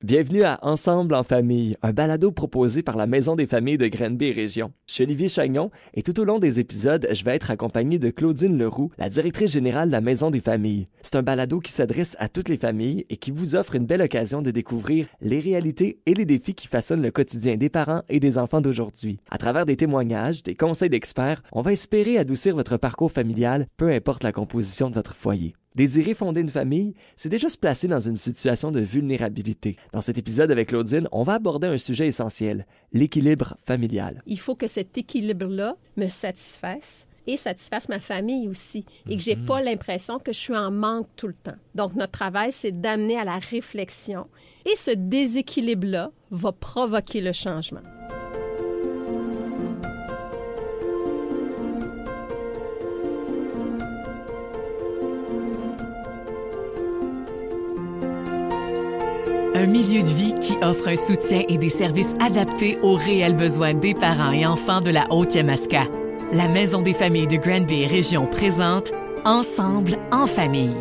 Bienvenue à Ensemble en famille, un balado proposé par la Maison des familles de Granby Région. Je suis Olivier Chagnon et tout au long des épisodes, je vais être accompagné de Claudine Leroux, la directrice générale de la Maison des familles. C'est un balado qui s'adresse à toutes les familles et qui vous offre une belle occasion de découvrir les réalités et les défis qui façonnent le quotidien des parents et des enfants d'aujourd'hui. À travers des témoignages, des conseils d'experts, on va espérer adoucir votre parcours familial, peu importe la composition de votre foyer. Désirer fonder une famille, c'est déjà se placer dans une situation de vulnérabilité. Dans cet épisode avec Claudine, on va aborder un sujet essentiel, l'équilibre familial. Il faut que cet équilibre-là me satisfasse et satisfasse ma famille aussi et que j'ai pas l'impression que je suis en manque tout le temps. Donc, notre travail, c'est d'amener à la réflexion et ce déséquilibre-là va provoquer le changement. Un milieu de vie qui offre un soutien et des services adaptés aux réels besoins des parents et enfants de la Haute-Yamaska. La Maison des familles de Granby Région présente Ensemble en famille.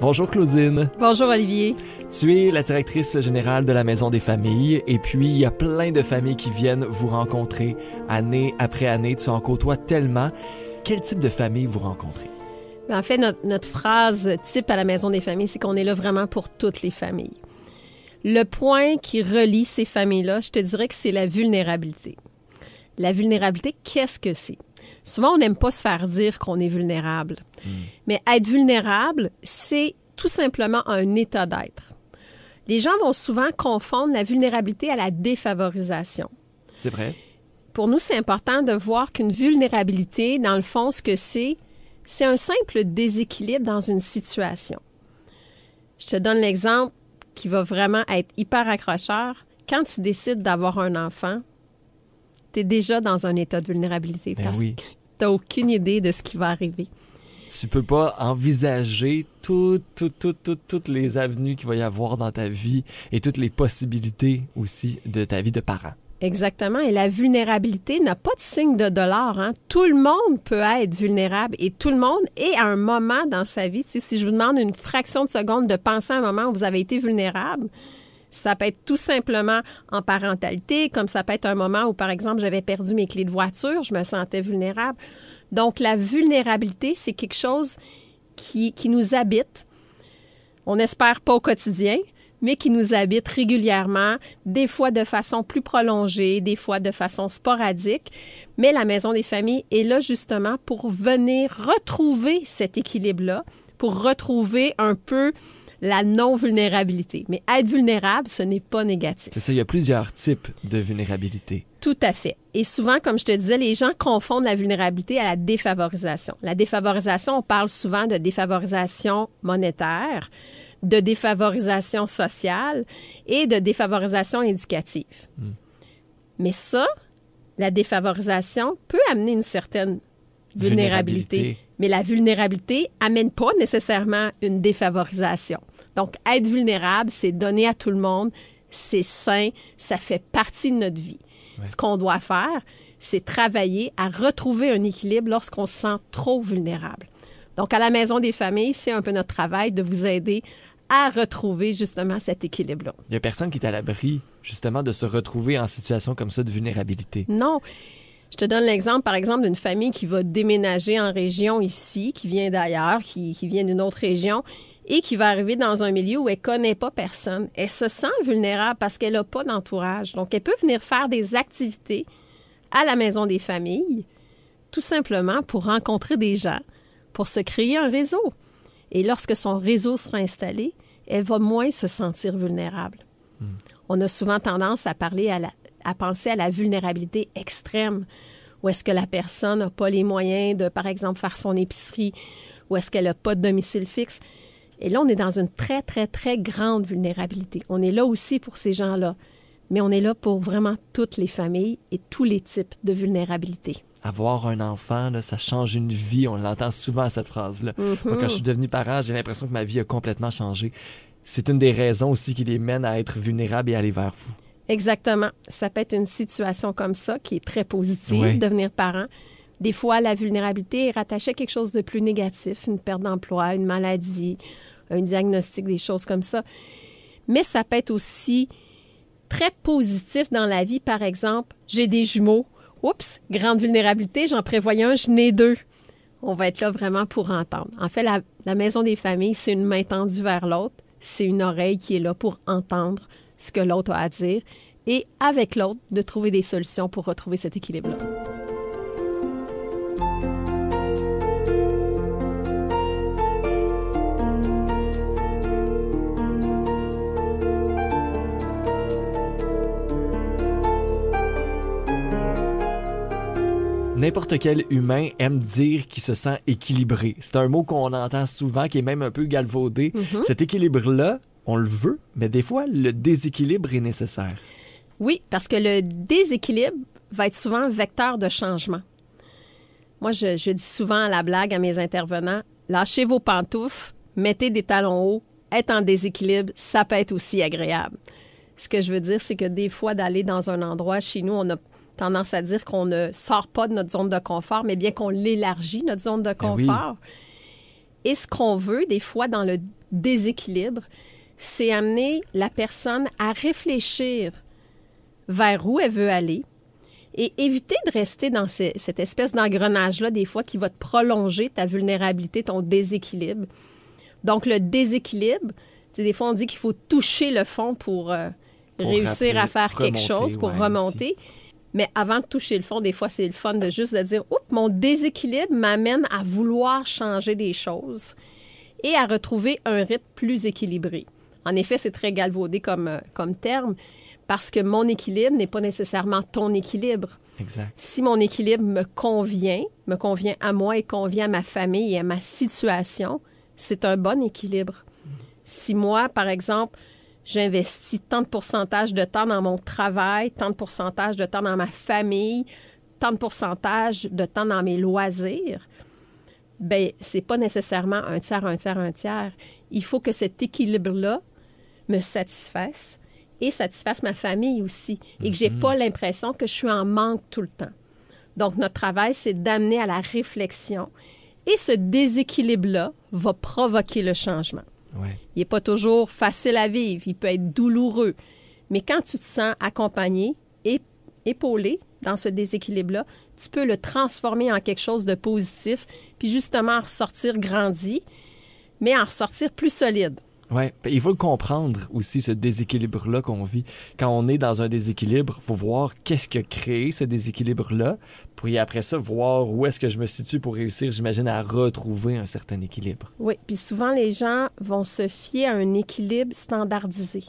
Bonjour Claudine. Bonjour Olivier. Tu es la directrice générale de la Maison des familles et puis il y a plein de familles qui viennent vous rencontrer année après année. Tu en côtoies tellement. Quel type de famille vous rencontrez? En fait, notre phrase type à la Maison des familles, c'est qu'on est là vraiment pour toutes les familles. Le point qui relie ces familles-là, je te dirais que c'est la vulnérabilité. La vulnérabilité, qu'est-ce que c'est? Souvent, on n'aime pas se faire dire qu'on est vulnérable. Mais être vulnérable, c'est tout simplement un état d'être. Les gens vont souvent confondre la vulnérabilité à la défavorisation. C'est vrai. Pour nous, c'est important de voir qu'une vulnérabilité, dans le fond, ce que c'est un simple déséquilibre dans une situation. Je te donne l'exemple qui va vraiment être hyper accrocheur. Quand tu décides d'avoir un enfant, tu es déjà dans un état de vulnérabilité parce que tu n'as aucune idée de ce qui va arriver. Tu peux pas envisager toutes les avenues qu'il va y avoir dans ta vie et toutes les possibilités aussi de ta vie de parent. Exactement. Et la vulnérabilité n'a pas de signe de dollar. Hein? Tout le monde peut être vulnérable et tout le monde est à un moment dans sa vie. Tu sais, si je vous demande une fraction de seconde de penser à un moment où vous avez été vulnérable, ça peut être tout simplement en parentalité, comme ça peut être un moment où, par exemple, j'avais perdu mes clés de voiture, je me sentais vulnérable. Donc, la vulnérabilité, c'est quelque chose qui nous habite. On n'espère pas au quotidien, mais qui nous habite régulièrement, des fois de façon plus prolongée, des fois de façon sporadique. Mais la Maison des familles est là justement pour venir retrouver cet équilibre-là, pour retrouver un peu la non-vulnérabilité. Mais être vulnérable, ce n'est pas négatif. C'est ça, il y a plusieurs types de vulnérabilité. Tout à fait. Et souvent, comme je te disais, les gens confondent la vulnérabilité à la défavorisation. La défavorisation, on parle souvent de défavorisation monétaire, de défavorisation sociale et de défavorisation éducative. Mais ça, la défavorisation peut amener une certaine vulnérabilité. Mais la vulnérabilité n'amène pas nécessairement une défavorisation. Donc, être vulnérable, c'est donner à tout le monde, c'est sain, ça fait partie de notre vie. Ouais. Ce qu'on doit faire, c'est travailler à retrouver un équilibre lorsqu'on se sent trop vulnérable. Donc, à la Maison des familles, c'est un peu notre travail de vous aider à retrouver justement cet équilibre-là. Il n'y a personne qui est à l'abri, justement, de se retrouver en situation comme ça de vulnérabilité. Non. Je te donne l'exemple, par exemple, d'une famille qui va déménager en région ici, qui vient d'ailleurs, qui vient d'une autre région et qui va arriver dans un milieu où elle ne connaît pas personne. Elle se sent vulnérable parce qu'elle n'a pas d'entourage. Donc, elle peut venir faire des activités à la Maison des familles, tout simplement pour rencontrer des gens, pour se créer un réseau. Et lorsque son réseau sera installé, elle va moins se sentir vulnérable. On a souvent tendance à penser à la vulnérabilité extrême, où est-ce que la personne n'a pas les moyens de, par exemple, faire son épicerie, où est-ce qu'elle n'a pas de domicile fixe. Et là, on est dans une très, très, très grande vulnérabilité. On est là aussi pour ces gens-là, mais on est là pour vraiment toutes les familles et tous les types de vulnérabilité. Avoir un enfant, là, ça change une vie. On l'entend souvent, cette phrase-là. Moi, quand je suis devenu parent, j'ai l'impression que ma vie a complètement changé. C'est une des raisons aussi qui les mène à être vulnérables et à aller vers vous. Exactement. Ça peut être une situation comme ça qui est très positive, devenir parent. Des fois, la vulnérabilité est rattachée à quelque chose de plus négatif, une perte d'emploi, une maladie, un diagnostic, des choses comme ça. mais ça peut être aussi très positif dans la vie. Par exemple, j'ai des jumeaux. Oups, grande vulnérabilité, j'en prévoyais un, je n'ai deux. On va être là vraiment pour entendre. En fait, la maison des familles, c'est une main tendue vers l'autre. C'est une oreille qui est là pour entendre ce que l'autre a à dire et, avec l'autre, de trouver des solutions pour retrouver cet équilibre-là. N'importe quel humain aime dire qu'il se sent équilibré. C'est un mot qu'on entend souvent, qui est même un peu galvaudé. Mm-hmm. Cet équilibre-là, on le veut, mais des fois, le déséquilibre est nécessaire. Oui, parce que le déséquilibre va être souvent un vecteur de changement. Moi, je dis souvent à la blague à mes intervenants, lâchez vos pantoufles, mettez des talons hauts, être en déséquilibre, ça peut être aussi agréable. Ce que je veux dire, c'est que des fois, d'aller dans un endroit, chez nous, on a tendance à dire qu'on ne sort pas de notre zone de confort, mais bien qu'on l'élargit, notre zone de confort. Oui. Et ce qu'on veut, des fois, dans le déséquilibre, c'est amener la personne à réfléchir vers où elle veut aller et éviter de rester dans cette espèce d'engrenage-là, des fois, qui va te prolonger ta vulnérabilité, ton déséquilibre. Donc, le déséquilibre, des fois, on dit qu'il faut toucher le fond pour réussir à faire quelque chose, pour remonter. Aussi. Mais avant de toucher le fond, des fois, c'est le fun de juste de dire « Oups, mon déséquilibre m'amène à vouloir changer des choses et à retrouver un rythme plus équilibré. » En effet, c'est très galvaudé comme terme parce que mon équilibre n'est pas nécessairement ton équilibre. Exact. Si mon équilibre me convient à moi et convient à ma famille et à ma situation, c'est un bon équilibre. Si moi, par exemple, j'investis tant de pourcentage de temps dans mon travail, tant de pourcentage de temps dans ma famille, tant de pourcentage de temps dans mes loisirs, bien, c'est pas nécessairement un tiers, un tiers, un tiers. Il faut que cet équilibre-là me satisfasse et satisfasse ma famille aussi et que j'ai pas l'impression que je suis en manque tout le temps. Donc, notre travail, c'est d'amener à la réflexion et ce déséquilibre-là va provoquer le changement. Ouais. Il n'est pas toujours facile à vivre, il peut être douloureux. Mais quand tu te sens accompagné et épaulé dans ce déséquilibre-là, tu peux le transformer en quelque chose de positif, puis justement en ressortir grandi, mais en ressortir plus solide. Oui, il faut le comprendre aussi, ce déséquilibre-là qu'on vit. Quand on est dans un déséquilibre, il faut voir qu'est-ce qui a créé ce déséquilibre-là, puis après ça, voir où est-ce que je me situe pour réussir, j'imagine, à retrouver un certain équilibre. Oui, puis souvent, les gens vont se fier à un équilibre standardisé.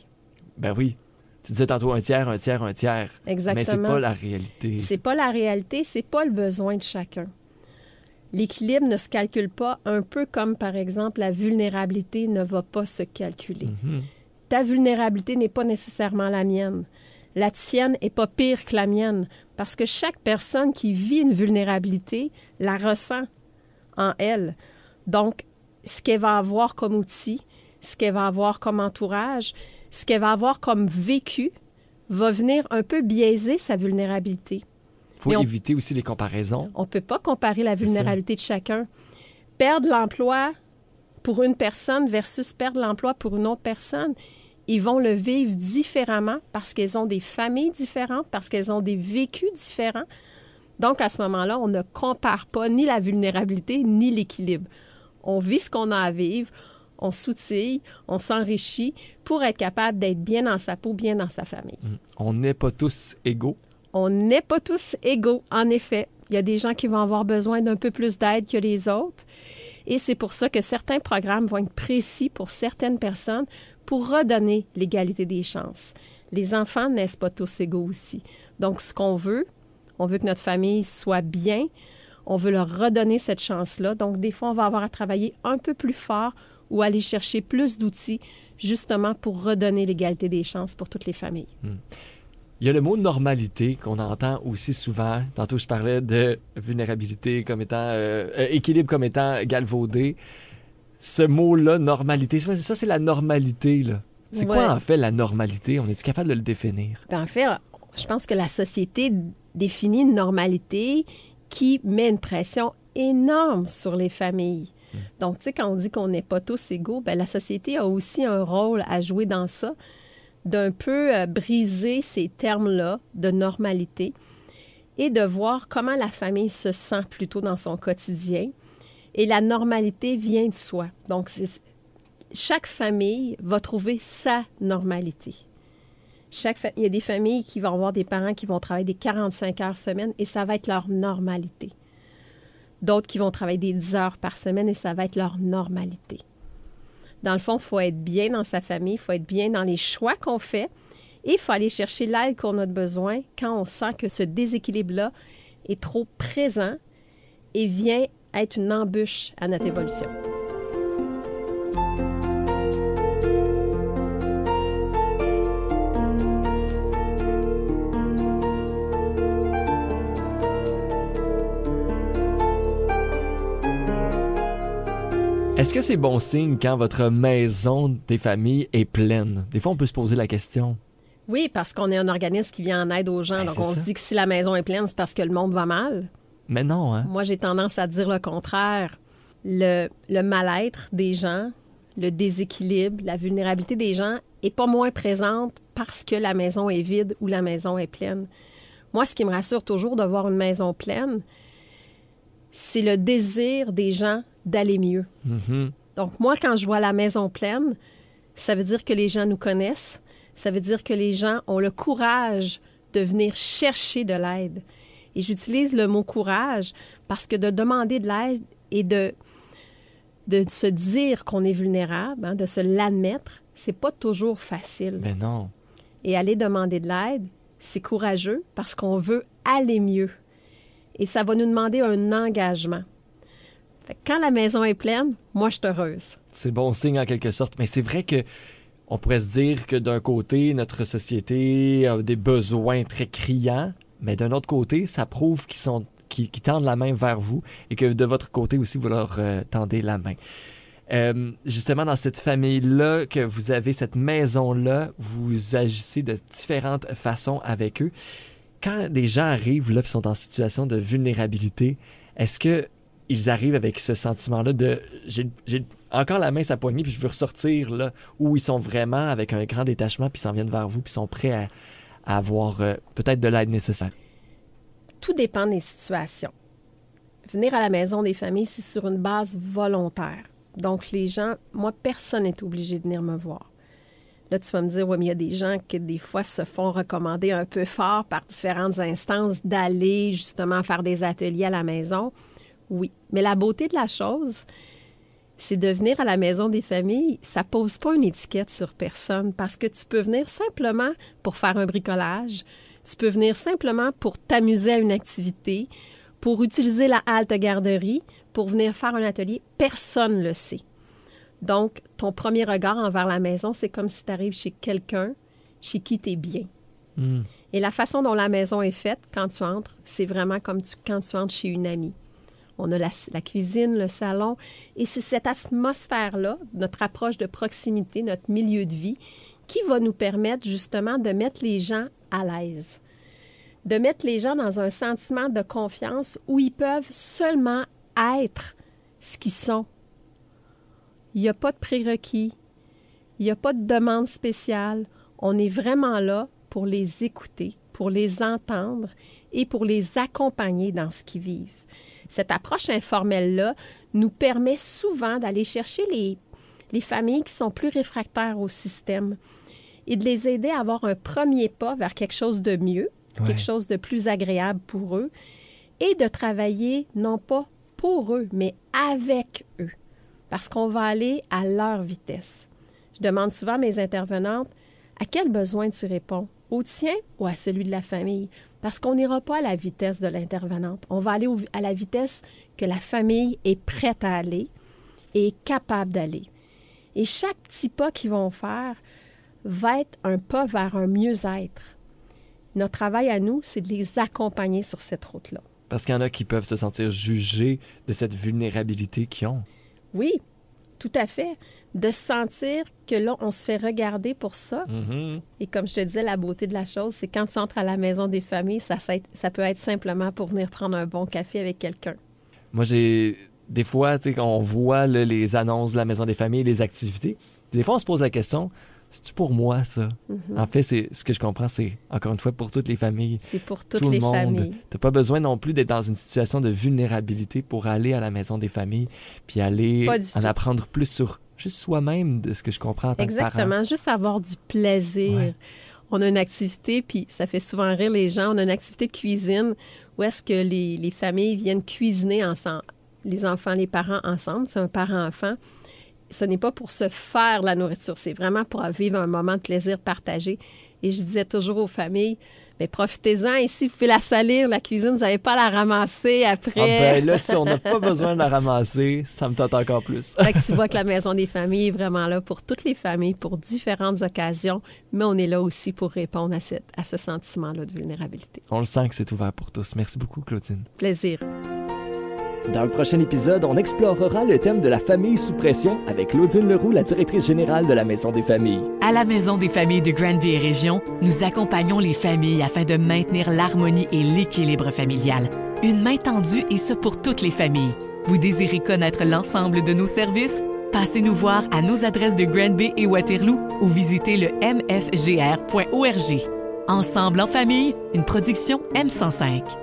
Ben oui. Tu disais tantôt un tiers, un tiers, un tiers. Exactement. Mais c'est pas la réalité. C'est pas la réalité, c'est pas le besoin de chacun. L'équilibre ne se calcule pas, un peu comme, par exemple, la vulnérabilité ne va pas se calculer. Mm-hmm. Ta vulnérabilité n'est pas nécessairement la mienne. La tienne n'est pas pire que la mienne, parce que chaque personne qui vit une vulnérabilité la ressent en elle. Donc, ce qu'elle va avoir comme outil, ce qu'elle va avoir comme entourage, ce qu'elle va avoir comme vécu, va venir un peu biaiser sa vulnérabilité. Il faut éviter aussi les comparaisons. On ne peut pas comparer la vulnérabilité de chacun. Perdre l'emploi pour une personne versus perdre l'emploi pour une autre personne, ils vont le vivre différemment parce qu'elles ont des familles différentes, parce qu'elles ont des vécus différents. Donc, à ce moment-là, on ne compare pas ni la vulnérabilité ni l'équilibre. On vit ce qu'on a à vivre, on s'outille, on s'enrichit pour être capable d'être bien dans sa peau, bien dans sa famille. On n'est pas tous égaux. On n'est pas tous égaux, en effet. Il y a des gens qui vont avoir besoin d'un peu plus d'aide que les autres. Et c'est pour ça que certains programmes vont être précis pour certaines personnes pour redonner l'égalité des chances. Les enfants ne naissent pas tous égaux aussi. Donc, ce qu'on veut, on veut que notre famille soit bien. On veut leur redonner cette chance-là. Donc, des fois, on va avoir à travailler un peu plus fort ou aller chercher plus d'outils justement pour redonner l'égalité des chances pour toutes les familles. Il y a le mot normalité qu'on entend aussi souvent. Tantôt, je parlais de vulnérabilité comme étant... équilibre comme étant galvaudé. Ce mot-là, normalité, ça, c'est la normalité, là. C'est quoi, en fait, la normalité? On est-tu capable de le définir? En fait, je pense que la société définit une normalité qui met une pression énorme sur les familles. Donc, tu sais, quand on dit qu'on n'est pas tous égaux, bien, la société a aussi un rôle à jouer dans ça, d'un peu briser ces termes-là de normalité et de voir comment la famille se sent plutôt dans son quotidien. Et la normalité vient de soi. Donc, chaque famille va trouver sa normalité. Il y a des familles qui vont avoir des parents qui vont travailler des 45 heures semaine et ça va être leur normalité. D'autres qui vont travailler des 10 heures par semaine et ça va être leur normalité. Dans le fond, il faut être bien dans sa famille, il faut être bien dans les choix qu'on fait et il faut aller chercher l'aide qu'on a besoin quand on sent que ce déséquilibre-là est trop présent et vient être une embûche à notre évolution. Est-ce que c'est bon signe quand votre maison des familles est pleine? Des fois, on peut se poser la question. Oui, parce qu'on est un organisme qui vient en aide aux gens. Donc, on se dit que si la maison est pleine, c'est parce que le monde va mal. Mais non, hein? Moi, j'ai tendance à dire le contraire. Le mal-être des gens, le déséquilibre, la vulnérabilité des gens n'est pas moins présente parce que la maison est vide ou la maison est pleine. Moi, ce qui me rassure toujours de voir une maison pleine, c'est le désir des gens d'aller mieux. Mm-hmm. Donc, moi, quand je vois la maison pleine, ça veut dire que les gens nous connaissent. Ça veut dire que les gens ont le courage de venir chercher de l'aide. Et j'utilise le mot courage parce que de demander de l'aide et de se dire qu'on est vulnérable, hein, de se l'admettre, c'est pas toujours facile. Mais non. Et aller demander de l'aide, c'est courageux parce qu'on veut aller mieux. Et ça va nous demander un engagement. Fait que quand la maison est pleine, moi, je suis heureuse. C'est bon signe en quelque sorte. Mais c'est vrai que on pourrait se dire que d'un côté, notre société a des besoins très criants, mais d'un autre côté, ça prouve qu'ils tendent la main vers vous et que de votre côté aussi, vous leur tendez la main. Justement, dans cette famille-là, que vous avez cette maison-là, vous agissez de différentes façons avec eux. Quand des gens arrivent là, et sont en situation de vulnérabilité, est-ce qu'ils arrivent avec ce sentiment-là de « j'ai encore la main sa poignée puis je veux ressortir » là, ou ils sont vraiment avec un grand détachement puis s'en viennent vers vous puis sont prêts à avoir peut-être de l'aide nécessaire? Tout dépend des situations. Venir à la maison des familles, c'est sur une base volontaire. Donc, les gens, moi, personne n'est obligé de venir me voir. Là, tu vas me dire, oui, mais il y a des gens qui, des fois, se font recommander un peu fort par différentes instances d'aller justement faire des ateliers à la maison. Oui, mais la beauté de la chose, c'est de venir à la maison des familles, ça pose pas une étiquette sur personne parce que tu peux venir simplement pour faire un bricolage, tu peux venir simplement pour t'amuser à une activité, pour utiliser la halte garderie, pour venir faire un atelier. Personne ne le sait. Donc, ton premier regard envers la maison, c'est comme si tu arrives chez quelqu'un chez qui tu es bien. Mm. Et la façon dont la maison est faite, quand tu entres, c'est vraiment comme quand tu entres chez une amie. On a la cuisine, le salon, et c'est cette atmosphère-là, notre approche de proximité, notre milieu de vie, qui va nous permettre justement de mettre les gens à l'aise, de mettre les gens dans un sentiment de confiance où ils peuvent seulement être ce qu'ils sont. Il n'y a pas de prérequis, il n'y a pas de demande spéciale. On est vraiment là pour les écouter, pour les entendre et pour les accompagner dans ce qu'ils vivent. Cette approche informelle-là nous permet souvent d'aller chercher les familles qui sont plus réfractaires au système et de les aider à avoir un premier pas vers quelque chose de mieux, quelque chose de plus agréable pour eux et de travailler non pas pour eux, mais avec eux. Parce qu'on va aller à leur vitesse. Je demande souvent à mes intervenantes, à quel besoin tu réponds? Au tien ou à celui de la famille? Parce qu'on n'ira pas à la vitesse de l'intervenante. On va aller à la vitesse que la famille est prête à aller et est capable d'aller. Et chaque petit pas qu'ils vont faire va être un pas vers un mieux-être. Notre travail à nous, c'est de les accompagner sur cette route-là. Parce qu'il y en a qui peuvent se sentir jugés de cette vulnérabilité qu'ils ont. Oui, tout à fait. De sentir que là, on se fait regarder pour ça. Mm-hmm. Et comme je te disais, la beauté de la chose, c'est quand tu entres à la maison des familles, ça peut être simplement pour venir prendre un bon café avec quelqu'un. Moi, j'ai des fois, tu sais, quand on voit là, les annonces de la Maison des familles, les activités, des fois, on se pose la question, c'est-tu pour moi, ça? En fait, ce que je comprends, c'est, encore une fois, pour toutes les familles. C'est pour toutes tout les le monde. familles. T'as pas besoin non plus d'être dans une situation de vulnérabilité pour aller à la Maison des familles, puis aller en apprendre plus sur juste soi-même, de ce que je comprends en tant que parent. Exactement, juste avoir du plaisir. Ouais. On a une activité, puis ça fait souvent rire les gens, on a une activité de cuisine où est-ce que les familles viennent cuisiner ensemble, les enfants, les parents ensemble, c'est un parent-enfant. Ce n'est pas pour se faire la nourriture, c'est vraiment pour vivre un moment de plaisir partagé. Et je disais toujours aux familles, bien, profitez-en, ici, vous pouvez la salir, la cuisine, vous n'avez pas à la ramasser après. Ah ben là, si on n'a pas besoin de la ramasser, ça me tente encore plus. Fait que tu vois que la Maison des familles est vraiment là pour toutes les familles, pour différentes occasions, mais on est là aussi pour répondre à ce sentiment-là de vulnérabilité. On le sent que c'est ouvert pour tous. Merci beaucoup, Claudine. Plaisir. Dans le prochain épisode, on explorera le thème de la famille sous pression avec Claudine Leroux, la directrice générale de la Maison des familles. À la Maison des familles de Granby et Région, nous accompagnons les familles afin de maintenir l'harmonie et l'équilibre familial. Une main tendue et ce pour toutes les familles. Vous désirez connaître l'ensemble de nos services? Passez nous voir à nos adresses de Granby et Waterloo ou visitez le mfgr.org. Ensemble en famille, une production M105.